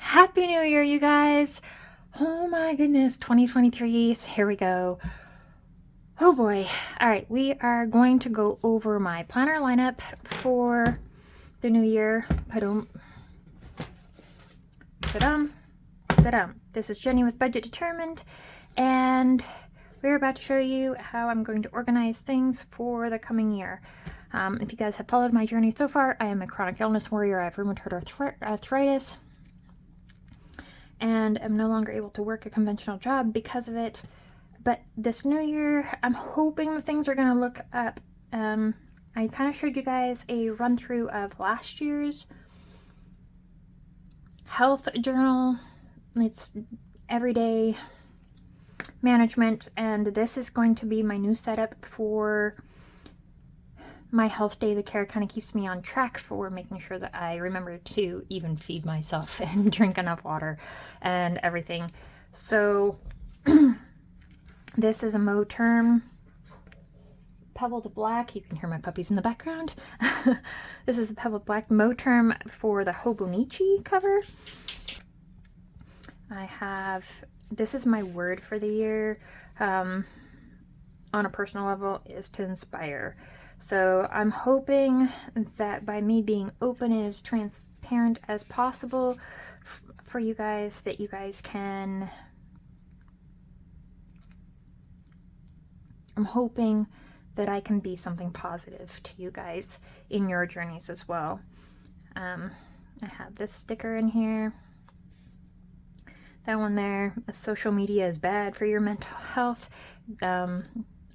Happy New Year, you guys! Oh my goodness, 2023. Here we go. Oh boy. All right, we are going to go over my planner lineup for the new year. Ta-dum. Ta-dum. Ta-dum. This is Jenny with Budget Determined, and we're about to show you how I'm going to organize things for the coming year. If you guys have followed my journey so far, I am a chronic illness warrior. I have rheumatoid arthritis, and I'm no longer able to work a conventional job because of it. But this new year, I'm hoping things are going to look up. I kind of showed you guys a run through of last year's health journal. It's everyday management, and this is going to be my new setup for my health daily care. Kind of keeps me on track for making sure that I remember to even feed myself and drink enough water and everything. So this is a Moterm Pebbled Black. You can hear my puppies in the background. This is the Pebbled Black Moterm for the Hobonichi cover. This is my word for the year, on a personal level, is to inspire. So I'm hoping that by me being open and as transparent as possible for you guys, that you guys can... I'm hoping that I can be something positive to you guys in your journeys as well. I have this sticker in here. That one there, social media is bad for your mental health. I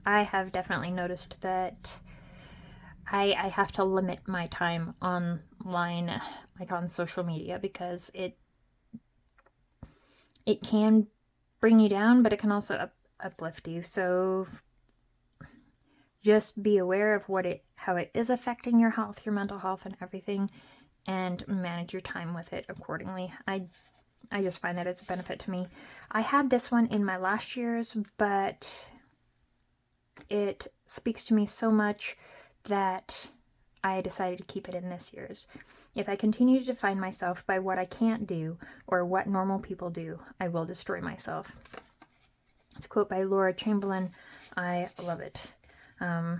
have definitely noticed that I have to limit my time online, like on social media, because it can bring you down, but it can also uplift you. So just be aware of how it is affecting your health, your mental health, and everything, and manage your time with it accordingly. I just find that it's a benefit to me. I had this one in my last year's, but it speaks to me so much that I decided to keep it in this year's. If I continue to define myself by what I can't do or what normal people do, I will destroy myself. It's a quote by Laura Chamberlain. I love it. I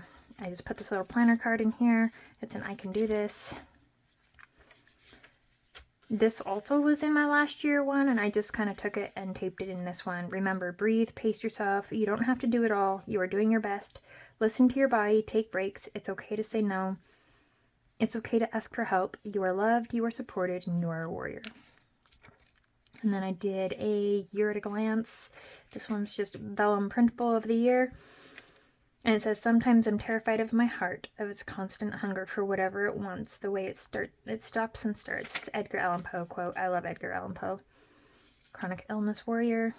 just put this little planner card in here. It's an I can do this. This also was in my last year one, and I just kind of took it and taped it in this one. Remember, breathe, pace yourself. You don't have to do it all. You are doing your best. Listen to your body, take breaks. It's okay to say no. It's okay to ask for help. You are loved, you are supported, and you are a warrior. And then I did a year at a glance. This one's just vellum printable of the year. And it says, sometimes I'm terrified of my heart, of its constant hunger for whatever it wants, the way it stops and starts. It's Edgar Allan Poe quote. I love Edgar Allan Poe. Chronic illness warrior.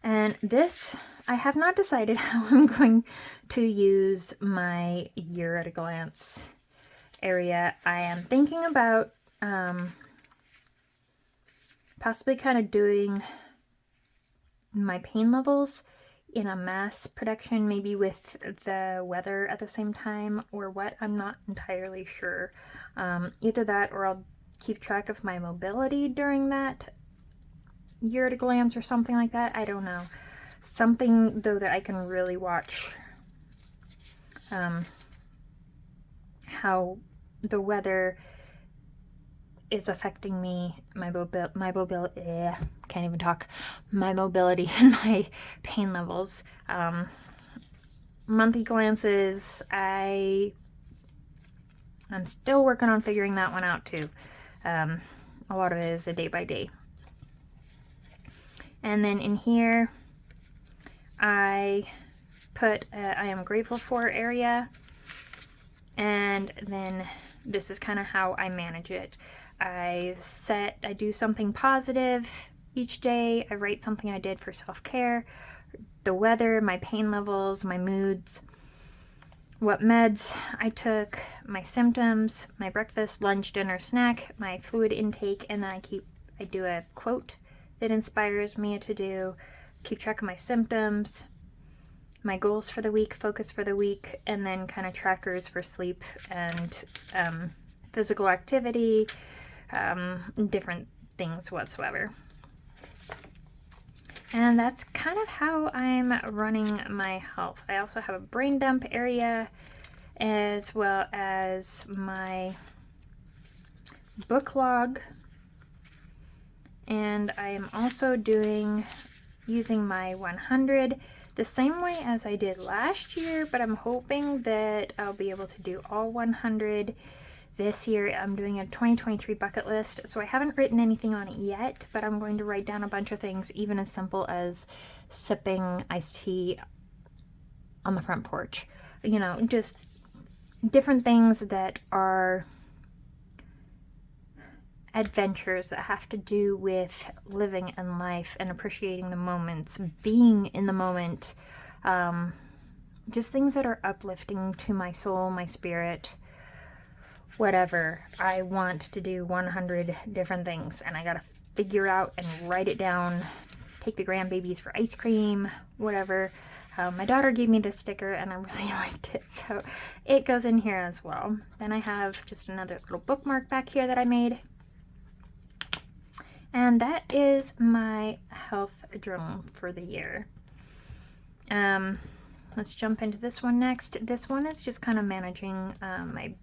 And this, I have not decided how I'm going to use my year at a glance area. I am thinking about possibly kind of doing my pain levels in a mass production, maybe with the weather at the same time, or what. I'm not entirely sure. Either that, or I'll keep track of my mobility during that year at a glance or something like that. I don't know. Something, though, that I can really watch how the weather is affecting me, my mobility, can't even talk, my mobility and my pain levels. Monthly glances, I'm still working on figuring that one out too. A lot of it is a day by day. And then in here, I put I am grateful for area, and then this is kind of how I manage it. I do something positive each day. I write something I did for self-care, the weather, my pain levels, my moods, what meds I took, my symptoms, my breakfast, lunch, dinner, snack, my fluid intake, and then I do a quote that inspires me to do, keep track of my symptoms, my goals for the week, focus for the week, and then kind of trackers for sleep and physical activity, different things whatsoever. And that's kind of how I'm running my health. I also have a brain dump area, as well as my book log. And I am also using my 100 the same way as I did last year, but I'm hoping that I'll be able to do all 100 this year. I'm doing a 2023 bucket list, so I haven't written anything on it yet, but I'm going to write down a bunch of things, even as simple as sipping iced tea on the front porch. You know, just different things that are adventures that have to do with living in life and appreciating the moments, being in the moment, just things that are uplifting to my soul, my spirit, whatever. I want to do 100 different things, and I gotta figure out and write it down, take the grandbabies for ice cream, whatever. My daughter gave me this sticker and I really liked it, so it goes in here as well. Then I have just another little bookmark back here that I made. And that is my health journal for the year. Let's jump into this one next. This one is just kind of managing my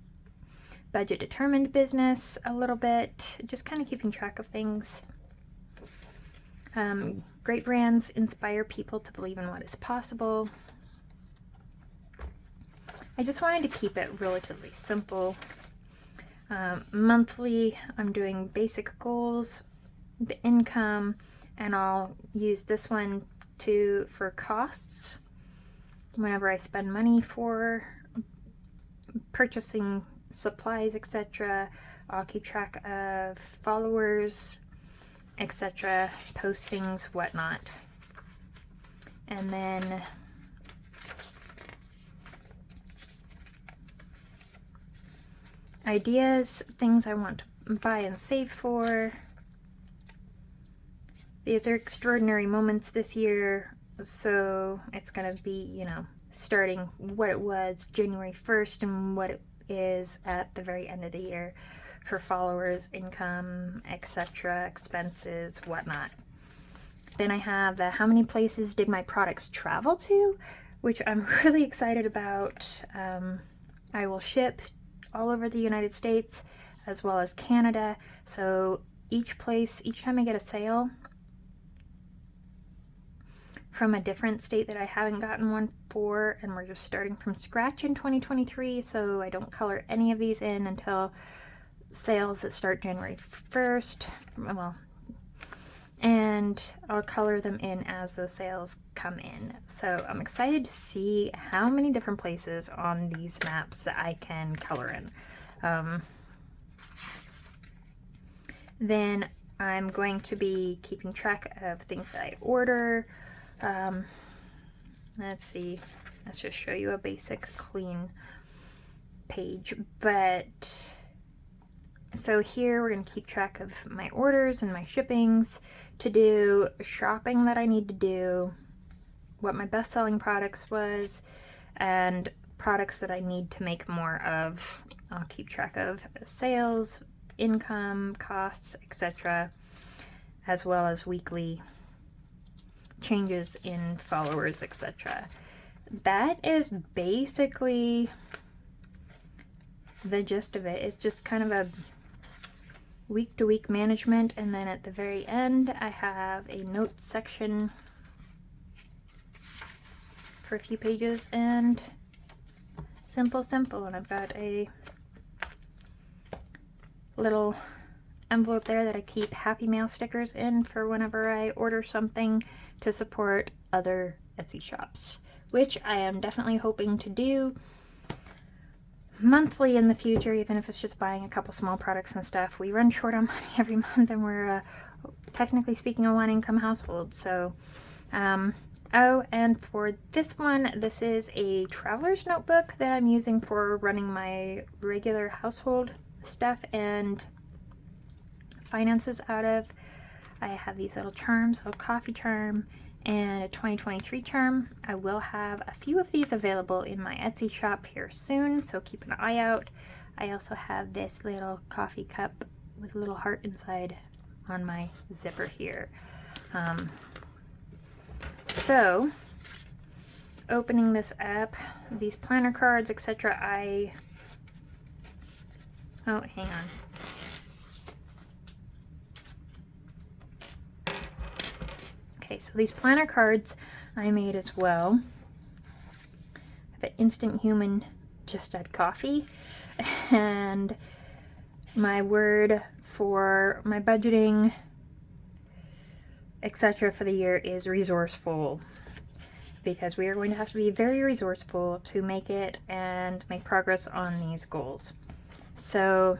budget determined business a little bit, just kind of keeping track of things. Great brands inspire people to believe in what is possible. I just wanted to keep it relatively simple. Monthly, I'm doing basic goals, the income, and I'll use this one for costs. Whenever I spend money for purchasing supplies, etc., I'll keep track of followers, etc., postings, whatnot. And then ideas, things I want to buy and save for. These are extraordinary moments this year, so it's going to be, you know, starting what it was January 1st and what it is at the very end of the year for followers, income, etc., expenses, whatnot. Then I have the how many places did my products travel to, which I'm really excited about. I will ship all over the United States as well as Canada, so each time I get a sale from a different state that I haven't gotten one for, and we're just starting from scratch in 2023, so I don't color any of these in until sales that start January 1st, well, and I'll color them in as those sales come in. So I'm excited to see how many different places on these maps that I can color in. Then I'm going to be keeping track of things that I order. Let's see, let's just show you a basic clean page. But so here we're going to keep track of my orders and my shippings, to do shopping that I need to do, what my best-selling products was, and products that I need to make more of. I'll keep track of sales, income, costs, etc., as well as weekly changes in followers, etc. That is basically the gist of it. It's just kind of a week-to-week management, and then at the very end I have a notes section for a few pages, and simple, and I've got a little envelope there that I keep Happy Mail stickers in for whenever I order something to support other Etsy shops, which I am definitely hoping to do monthly in the future, even if it's just buying a couple small products and stuff. We run short on money every month, and we're technically speaking a one-income household. So oh, and for this one, this is a traveler's notebook that I'm using for running my regular household stuff and finances out of. I have these little charms, a coffee charm and a 2023 charm. I will have a few of these available in my Etsy shop here soon, so keep an eye out. I also have this little coffee cup with a little heart inside on my zipper here. So opening this up, these planner cards, etc. Oh, hang on. Okay, so these planner cards I made as well. The Instant Human Just Add Coffee, and my word for my budgeting, etc. for the year is resourceful, because we are going to have to be very resourceful to make it and make progress on these goals. So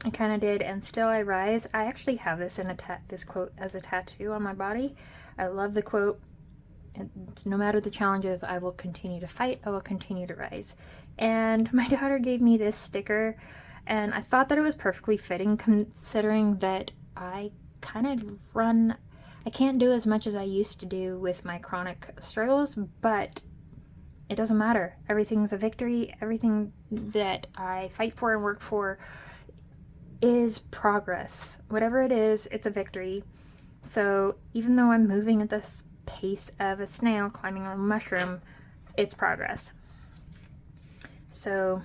I kind of did, and still I rise. I actually have this in this quote as a tattoo on my body. I love the quote. No matter the challenges, I will continue to fight. I will continue to rise. And my daughter gave me this sticker, and I thought that it was perfectly fitting, considering that I kind of I can't do as much as I used to do with my chronic struggles, but it doesn't matter. Everything's a victory. Everything that I fight for and work for is progress. Whatever it is, it's a victory. So even though I'm moving at this pace of a snail climbing on a mushroom, it's progress. So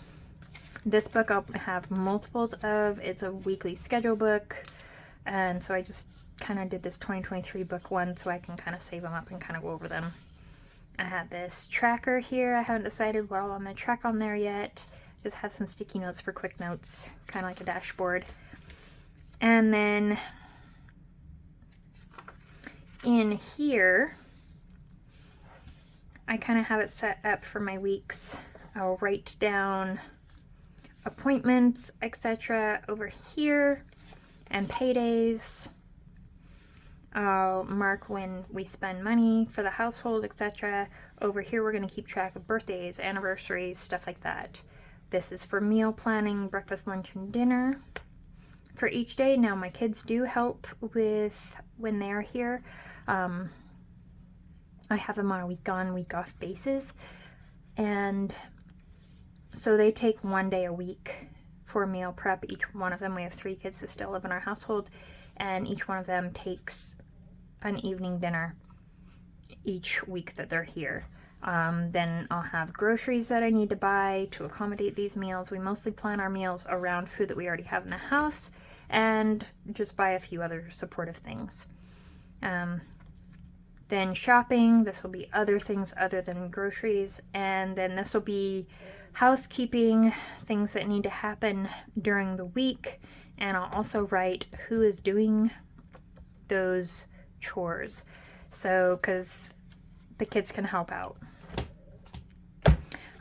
this book I'll have multiples of. It's a weekly schedule book, and so I just kind of did this 2023 book one so I can kind of save them up and kind of go over them. I have this tracker here. I haven't decided what I'm going to track on there yet. Just have some sticky notes for quick notes, kind of like a dashboard. And then in here, I kind of have it set up for my weeks. I'll write down appointments, etc. over here, and paydays. I'll mark when we spend money for the household, etc. Over here, we're going to keep track of birthdays, anniversaries, stuff like that. This is for meal planning, breakfast, lunch, and dinner for each day. Now, my kids do help with when they're here. I have them on a week on, week off basis. And so they take one day a week for meal prep. Each one of them, we have 3 kids that still live in our household, and each one of them takes an evening dinner each week that they're here. Then I'll have groceries that I need to buy to accommodate these meals. We mostly plan our meals around food that we already have in the house, and just buy a few other supportive things. Then shopping, this will be other things other than groceries, and then this will be housekeeping, things that need to happen during the week, and I'll also write who is doing those chores, so because the kids can help out.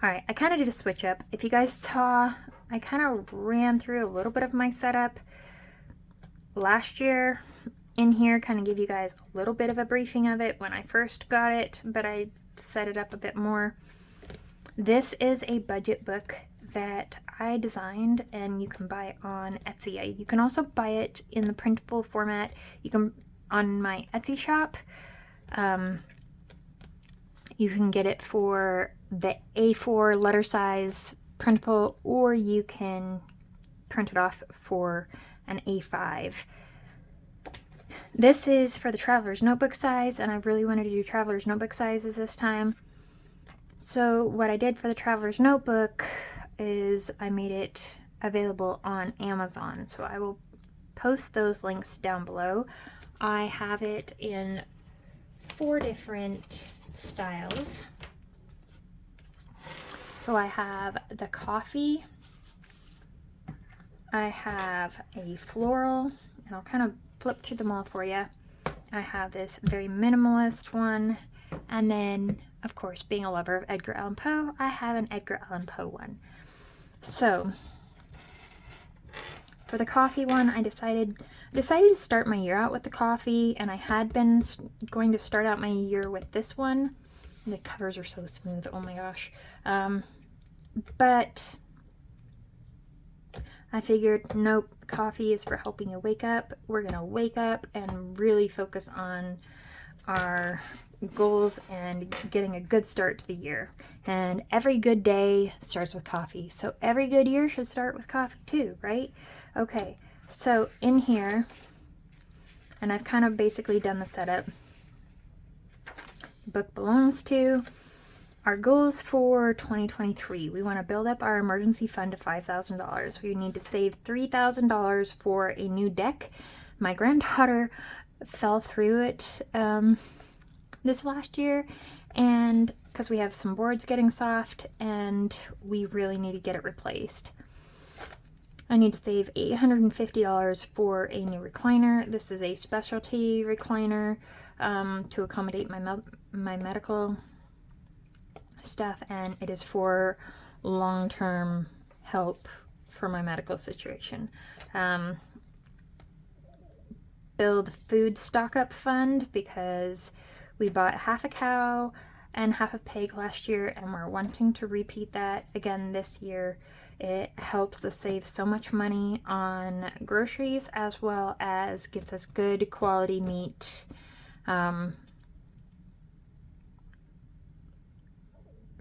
Alright, I kind of did a switch up. If you guys saw, I kind of ran through a little bit of my setup last year in here, kind of give you guys a little bit of a briefing of it when I first got it, but I set it up a bit more. This is a budget book that I designed, and you can buy it on Etsy. You can also buy it in the printable format. You can on my Etsy shop. You can get it for the A4 letter size printable, or you can print it off for an A5. This is for the Traveler's Notebook size, and I really wanted to do Traveler's Notebook sizes this time. So what I did for the Traveler's Notebook is I made it available on Amazon. So I will post those links down below. I have it in 4 different styles. So I have the coffee, I have a floral, and I'll kind of flip through them all for you. I have this very minimalist one, and then of course, being a lover of Edgar Allan Poe, I have an Edgar Allan Poe one. So for the coffee one, I decided to start my year out with the coffee, and I had been going to start out my year with this one. The covers are so smooth, oh my gosh. But I figured, nope, coffee is for helping you wake up. We're gonna wake up and really focus on our goals and getting a good start to the year. And every good day starts with coffee. So every good year should start with coffee too, right? Okay, so in here, and I've kind of basically done the setup. The book belongs to our goals for 2023. We want to build up our emergency fund to $5,000. We need to save $3,000 for a new deck. My granddaughter fell through it this last year, and because we have some boards getting soft and we really need to get it replaced. I need to save $850 for a new recliner. This is a specialty recliner to accommodate my medical stuff, and it is for long-term help for my medical situation. Build food stock-up fund, because we bought half a cow and half a pig last year, and we're wanting to repeat that again this year. It helps us save so much money on groceries, as well as gets us good quality meat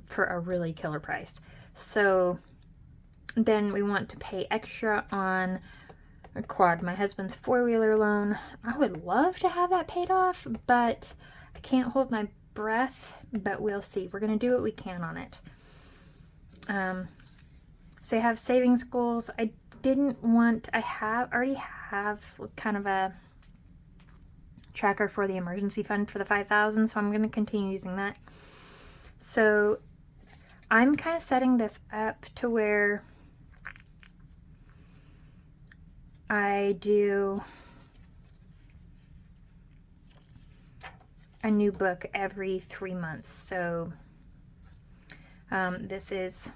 for a really killer price. So then we want to pay extra on a quad, my husband's 4-wheeler loan. I would love to have that paid off, but I can't hold my breath, but we'll see. We're going to do what we can on it. So I have savings goals. I already have kind of a tracker for the emergency fund for the 5,000, so I'm going to continue using that. So I'm kind of setting this up to where I do a new book every 3 months. So this is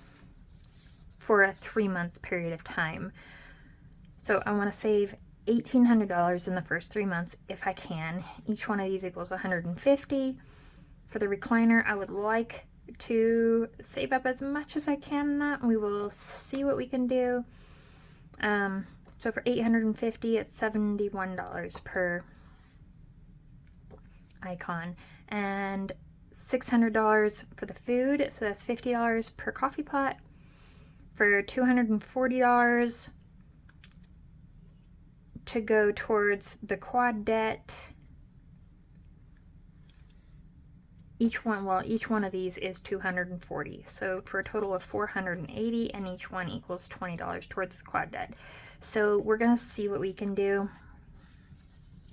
for a 3-month period of time. So I want to save $1,800 in the first 3 months if I can. Each one of these equals $150. For the recliner, I would like to save up as much as I can in that. We will see what we can do. So for $850, it's $71 per icon, and $600 for the food, so that's $50 per coffee pot. For $240 to go towards the quad debt. Each one of these is $240, so for a total of $480, and each one equals $20 towards the quad debt. So we're gonna see what we can do,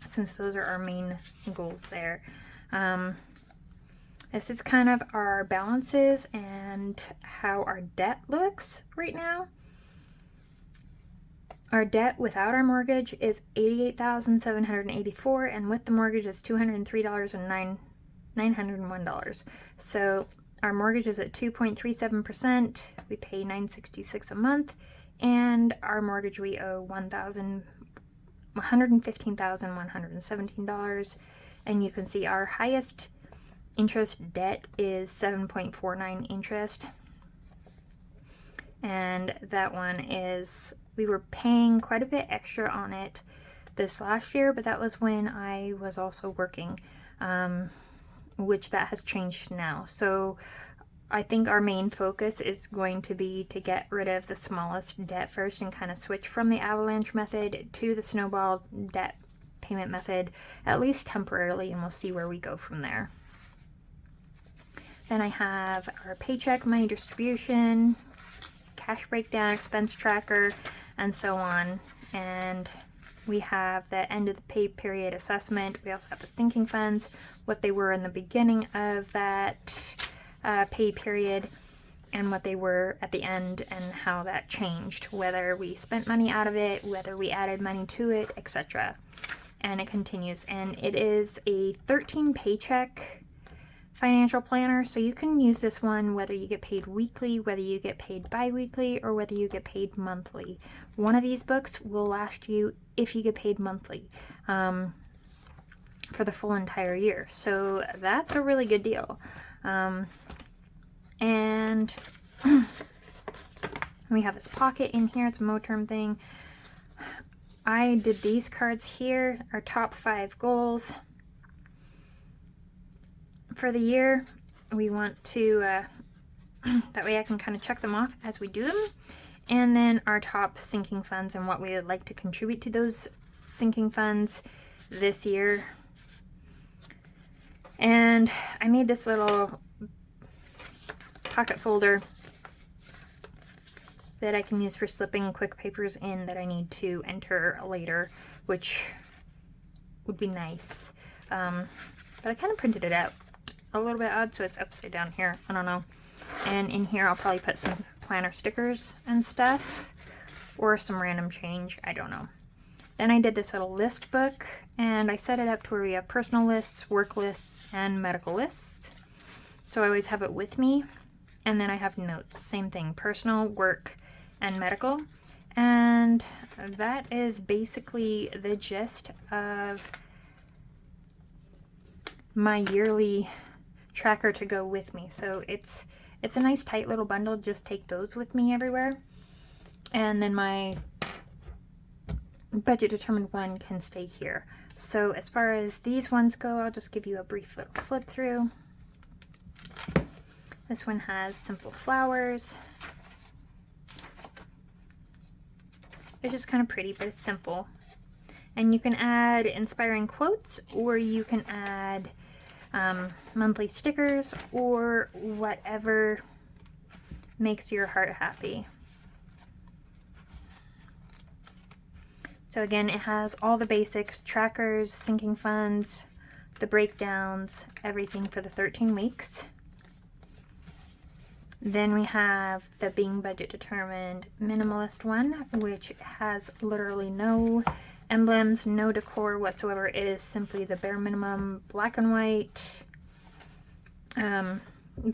since those are our main goals there. This is kind of our balances and how our debt looks right now. Our debt without our mortgage is $88,784, and with the mortgage is $203,901. So our mortgage is at 2.37%. We pay $966 a month, and our mortgage, we owe $115,117, and you can see our highest interest debt is 7.49 interest, and that one is, we were paying quite a bit extra on it this last year, but that was when I was also working, which that has changed now. So I think our main focus is going to be to get rid of the smallest debt first and kind of switch from the avalanche method to the snowball debt payment method, at least temporarily, and we'll see where we go from there. Then I have our paycheck, money distribution, cash breakdown, expense tracker, and so on. And we have the end of the pay period assessment. We also have the sinking funds, what they were in the beginning of that pay period, and what they were at the end, and how that changed, whether we spent money out of it, whether we added money to it, etc. And it continues, and it is a 13 paycheck financial planner, so you can use this one whether you get paid weekly, whether you get paid bi-weekly, or whether you get paid monthly. One of these books will last you if you get paid monthly for the full entire year, so that's a really good deal. And we have this pocket in here. It's a Moterm thing. I did these cards here, our top 5 goals. for the year. We want to, that way I can kind of check them off as we do them. And then our top sinking funds and what we would like to contribute to those sinking funds this year. And I made this little pocket folder that I can use for slipping quick papers in that I need to enter later, which would be nice. But I kind of printed it out a little bit odd, so it's upside down here. I don't know. And in here I'll probably put some planner stickers and stuff, or some random change. I don't know. Then I did this little list book, and I set it up to where we have personal lists, work lists, and medical lists. So I always have it with me. And then I have notes. Same thing, personal, work, and medical. And that is basically the gist of my yearly tracker to go with me. So it's a nice tight little bundle. Just take those with me everywhere. And then my budget determined one can stay here. So as far as these ones go, I'll just give you a brief little flip through. This one has simple flowers. It's just kind of pretty, but it's simple. And you can add inspiring quotes, or you can add monthly stickers, or whatever makes your heart happy. So again, it has all the basics: trackers, sinking funds, the breakdowns, everything for the 13 weeks. Then we have the being budget determined minimalist one, which has literally no emblems, no decor whatsoever. It is simply the bare minimum, black and white. But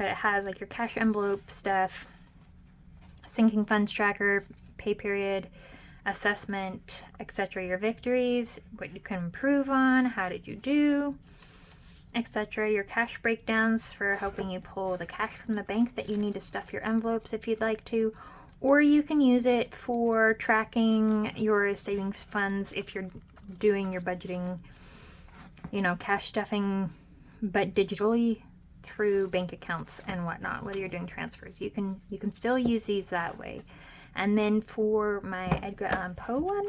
it has like your cash envelope stuff, sinking funds tracker, pay period, assessment, etc., your victories, what you can improve on, how did you do, etc., your cash breakdowns for helping you pull the cash from the bank that you need to stuff your envelopes if you'd like to, or you can use it for tracking your savings funds if you're doing your budgeting, cash stuffing, but digitally through bank accounts and whatnot. Whether you're doing transfers, you can still use these that way. And then for my Edgar Allan Poe one,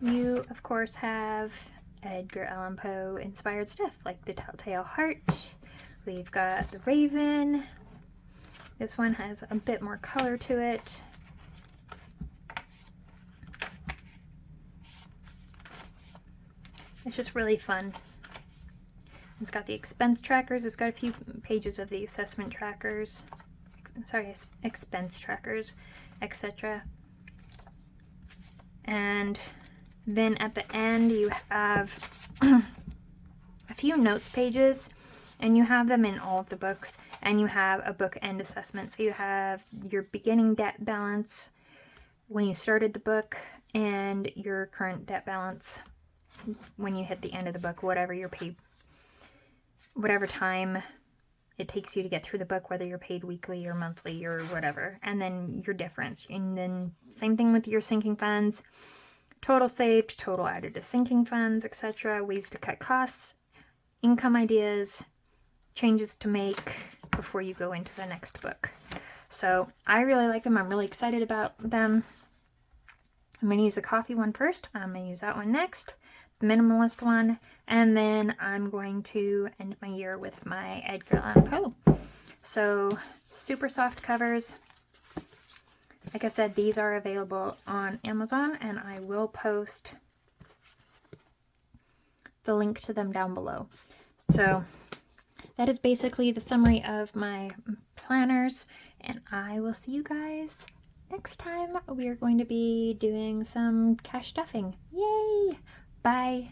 you of course have Edgar Allan Poe inspired stuff like the Telltale Heart. We've got the Raven. This one has a bit more color to it. It's just really fun. It's got the expense trackers. It's got a few pages of the assessment trackers. Expense trackers, etc. And then at the end you have a few notes pages, and you have them in all of the books, and you have a book end assessment. So you have your beginning debt balance when you started the book, and your current debt balance when you hit the end of the book, whatever you're paid, whatever time it takes you to get through the book, whether you're paid weekly or monthly or whatever, and then your difference. And then same thing with your sinking funds, total saved, total added to sinking funds, etc., ways to cut costs, income ideas, changes to make before you go into the next book. So I really like them. I'm really excited about them. I'm going to use the coffee one first. I'm going to use that one next, the minimalist one, and then I'm going to end my year with my Edgar Allan Poe. So super soft covers. Like I said, these are available on Amazon, and I will post the link to them down below. So that is basically the summary of my planners, and I will see you guys next time. We are going to be doing some cash stuffing. Yay! Bye!